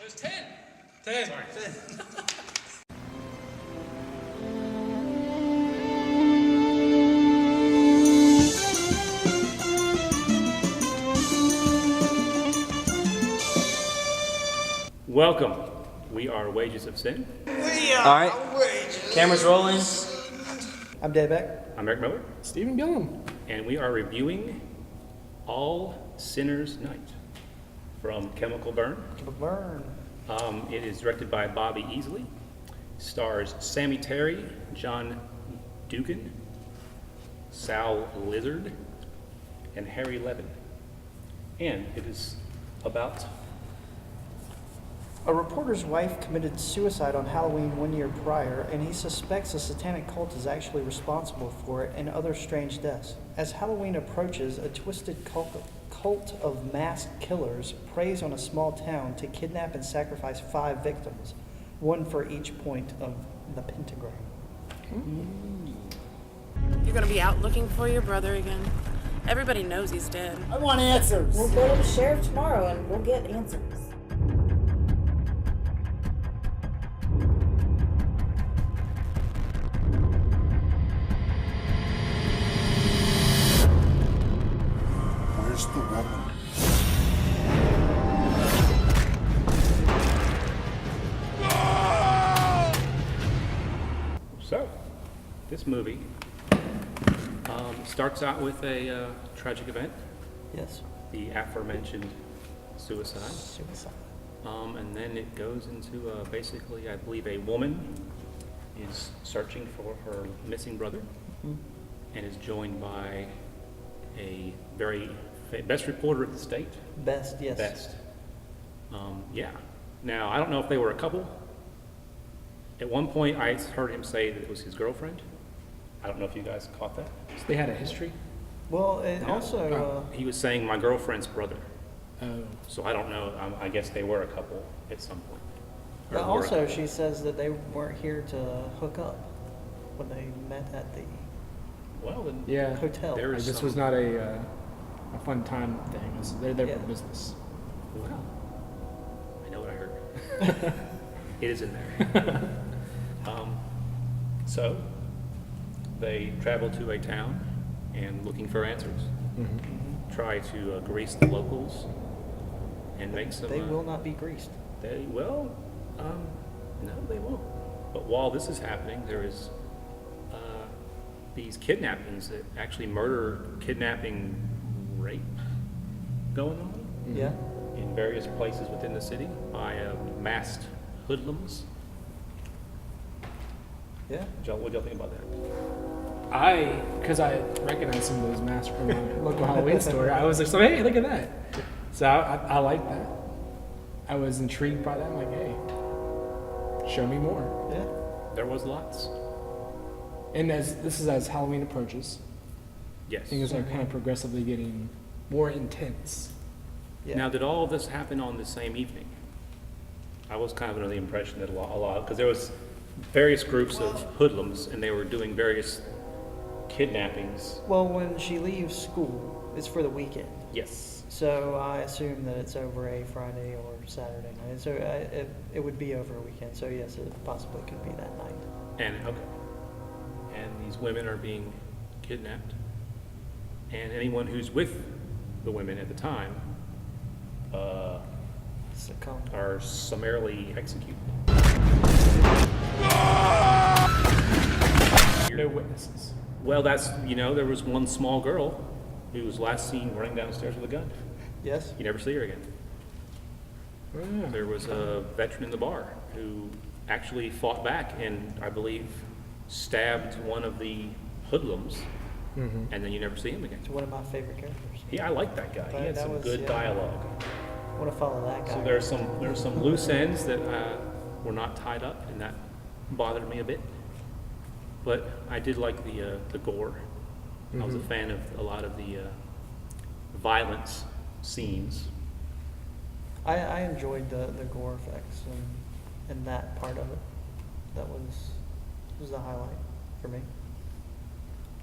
was 10. 10. Sorry. 10. Welcome. We are Wages of Sin. We are all right. Wages. Cameras rolling. I'm Dave Beck. I'm Eric Miller. Stephen Gillum. And we are reviewing All Sinners Night from Chemical Burn. It is directed by Bobby Easley. Stars Sammy Terry, John Dugan, Sal Lizard, and Harry Levin. And it is about... A reporter's wife committed suicide on Halloween 1 year prior, and he suspects a satanic cult is actually responsible for it and other strange deaths. As Halloween approaches, a twisted cult of masked killers preys on a small town to kidnap and sacrifice 5 victims, one for each point of the pentagram. You're gonna be out looking for your brother again. Everybody knows he's dead. I want answers. We'll go to the sheriff tomorrow and we'll get answers. Where's the woman? So, this movie starts out with a tragic event. Yes. The aforementioned suicide. And then it goes into basically, I believe, a woman is searching for her missing brother and is joined by a very best reporter of the state. Best, yes. Best. Yeah. Now, I don't know if they were a couple. At one point, I heard him say that it was his girlfriend. I don't know if you guys caught that. So they had a history? Well, and No. also... He was saying my girlfriend's brother. Oh. So I don't know. I guess they were a couple at some point. Or But were a also, couple. she says that they weren't here to hook up when they met at the Well, then Yeah. hotel. There Like, is this some- was not a fun time thing. They're there Yeah. for business. Well, I know what I heard. It is in there. So they travel to a town and looking for answers. Try to grease the locals and make some. They will not be greased. They will. No, they won't. But while this is happening, there is these kidnappings that actually murder, kidnapping, rape going on Yeah. in various places within the city by masked hoodlums. Yeah. What do y'all think about that? Because I recognized some of those masks from my local Halloween store, I was like, so hey, look at that. So I like that. I was intrigued by that. I'm like, hey, show me more. Yeah. There was lots. And as Halloween approaches, Yes. things are kind of progressively getting more intense. Yeah. Now, did all of this happen on the same evening? I was kind of under the impression that a lot, because there was various groups of hoodlums, and they were doing various kidnappings. Well, when she leaves school, it's for the weekend. Yes. So I assume that it's over a Friday or Saturday night. So it would be over a weekend. So yes, it possibly could be that night. And these women are being kidnapped, and anyone who's with the women at the time Succumb. are summarily executed. No witnesses. Well, there was one small girl who was last seen running downstairs with a gun. Yes. You never see her again. Oh, There was a veteran in the bar who actually fought back and, I believe, stabbed one of the hoodlums, and then you never see him again. It's one of my favorite characters. Yeah, I like that guy. He had That some was- good yeah. dialogue. I want to follow that guy. So there's some loose ends that were not tied up, and that bothered me a bit. But I did like the gore. I was a fan of a lot of the violence scenes. I enjoyed the gore effects and that part of it. That was the highlight for me.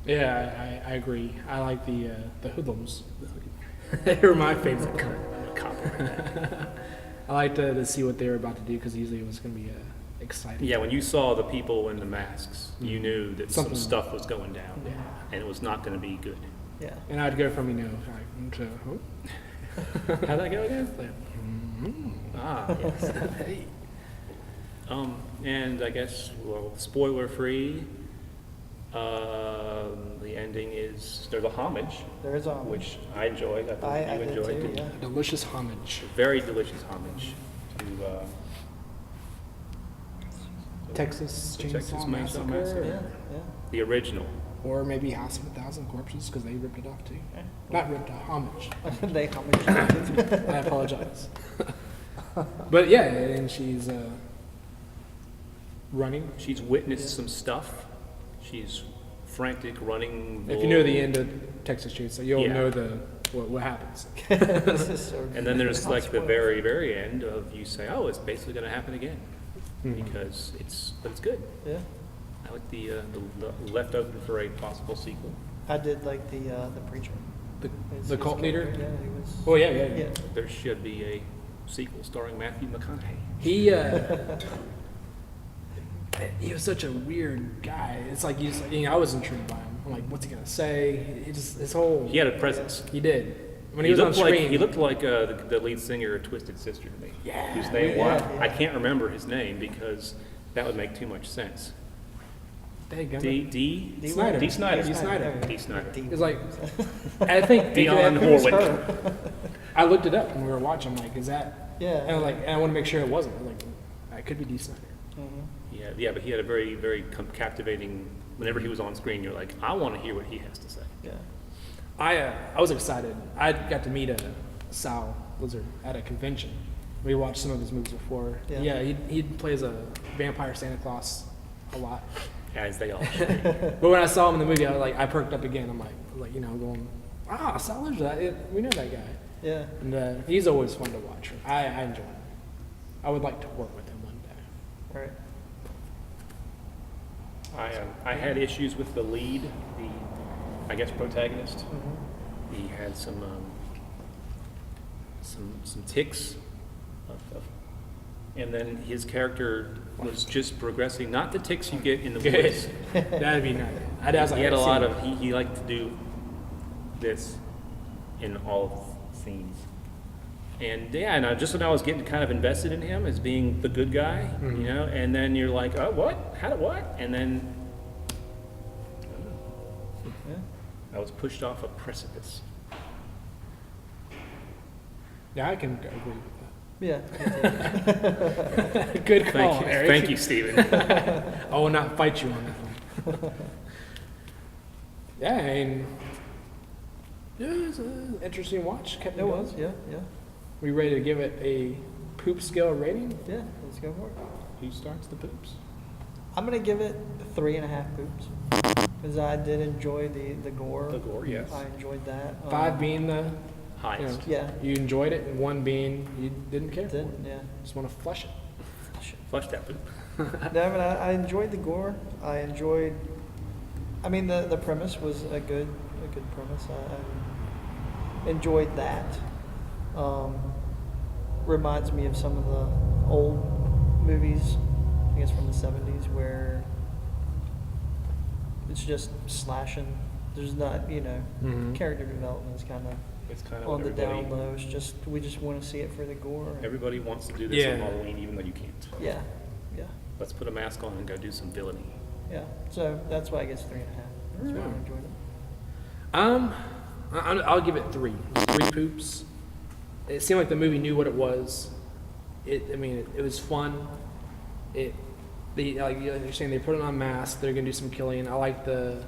Yeah, I agree. I like the hoodlums. They were my favorite. I like to see what they were about to do because usually it was going to be exciting. Yeah, when you saw the people in the masks, you knew that Something- some stuff was going down, Yeah. and it was not going to be good. Yeah. And I'd go from, like, to, How'd that go again? like, Ah, yes. hey. And I guess, well, spoiler free, the ending is, there's a homage, There is a which I enjoyed. I I thought you did enjoyed too, it. yeah. Delicious homage. Very delicious homage to Texas Chainsaw Texas Chainsaw Massacre. Massacre. Yeah, yeah. the original. Or maybe House of a Thousand Corpses because they ripped it off too. Yeah. Not ripped off, homage. They homage it too. I apologize. But yeah, and she's running. She's witnessed some stuff. She's frantic, running. If you know the end of Texas Chainsaw, you'll Yeah. know what happens. This is so And then there's Not like the spoilers. very, very end of you say, oh, it's basically going to happen again. Mhm. Because but it's good. Yeah. I like the left open for a possible sequel. I did like the preacher. The cult leader. Yeah, he was. Oh yeah. Yeah. There should be a sequel starring Matthew McConaughey. He was such a weird guy. It's like I was intrigued by him. I'm like, what's he gonna say? His whole. He had a presence. He did. When he was on looked screen. he looked like the lead singer of Twisted Sister to me. Yeah. Whose name Yeah, was yeah. I can't remember his name because that would make too much sense. Dang, D. Snyder. D. Snyder. D. Snyder. D. Snyder. It's like, I think Dionne Who's Warwick. her? I looked it up when we were watching. I'm like, is that? Yeah. And I want to make sure it wasn't. I'm like, it could be D. Snyder. Mhm. Yeah, but he had a very, very captivating. Whenever he was on screen, you're like, I want to hear what he has to say. Yeah. I was excited. I got to meet Sal Lizard at a convention. We watched some of his movies before. Yeah. Yeah, he plays a vampire Santa Claus a lot. As they all should. But when I saw him in the movie, I perked up again. I'm like, going, Sal Lizard, we know that guy. Yeah. And he's always fun to watch. I enjoy him. I would like to work with him one day. Right. I had issues with the lead, I guess protagonist. Mhm. He had some tics, and then his character was just progressing. Not the tics you get in the woods. That'd be nice. I was like, He had a I've lot seen of. He liked to do this in all scenes. And yeah, and just when I was getting kind of invested in him as being the good guy, Mhm. you know, and then you're like, oh, what? How did what? And then Yeah. I was pushed off a precipice. Yeah, I can agree with Yeah. that. Good call, Eric. Thank you, Stephen. I will not fight you on that one. Yeah, I mean, it was an interesting watch. Kept me It going. was. Yeah. Yeah. We ready to give it a poop scale rating? Yeah. Let's go for it. Who starts the poops? I'm gonna give it 3.5 poops because I did enjoy the gore. The gore, yes. I enjoyed that. 5 being the Highest. Yeah. you enjoyed it, and 1 being you didn't care for Did. it. Yeah. Just want to flush it. Flush that poop. No, but I enjoyed the gore. I enjoyed. I mean, the premise was a good premise. I enjoyed that. Reminds me of some of the old movies, I guess from the 70s, where it's just slashing. There's not, Mhm. character development is kind of It's kind of on what the down everybody, low. It's just we just want to see it for the gore. and- everybody wants to do this on Yeah. Halloween, even though you can't. Yeah, yeah, Let's put a mask on and go do some villainy. yeah. So that's why I guess 3.5. That's why I Yeah. enjoyed it. I'll give it 3. 3 poops. It seemed like the movie knew what it was. It was fun. Like you're saying, they put it on mask. They're gonna do some killing. I like the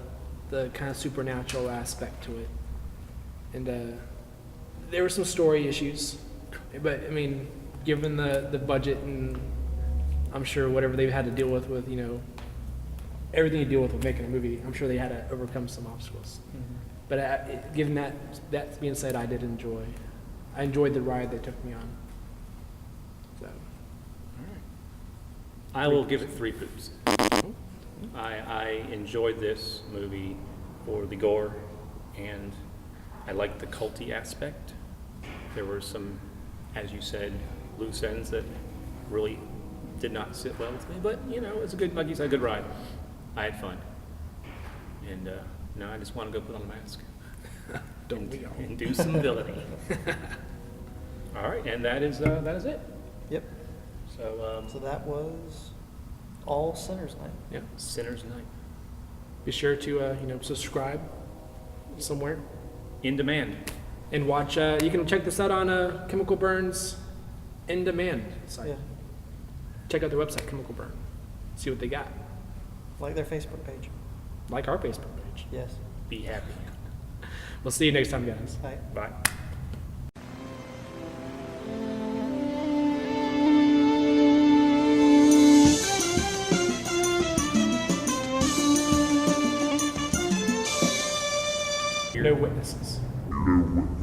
kind of supernatural aspect to it, and there were some story issues, but given the budget and I'm sure whatever they've had to deal with everything you deal with making a movie, I'm sure they had to overcome some obstacles. But given that being said, I enjoyed the ride they took me on. So, I will give it 3 poops. I enjoyed this movie for the gore, and I liked the culty aspect. There were some, as you said, loose ends that really did not sit well with me. But, you know, it's a good, like you said, a good ride. I had fun. And now I just want to go put on a mask. Don't we all? And do some villainy. All right, and that is it. Yep. So, So that was all Sinners Night. Yeah. Sinner's Night. Be sure to subscribe somewhere In demand. and watch. You can check this out on Chemical Burn's In Demand site. Yeah. Check out their website, Chemical Burn. See what they got. Like their Facebook page. Like our Facebook page. Yes. Be happy. We'll see you next time, guys. All right. Bye. No witnesses. No witnesses.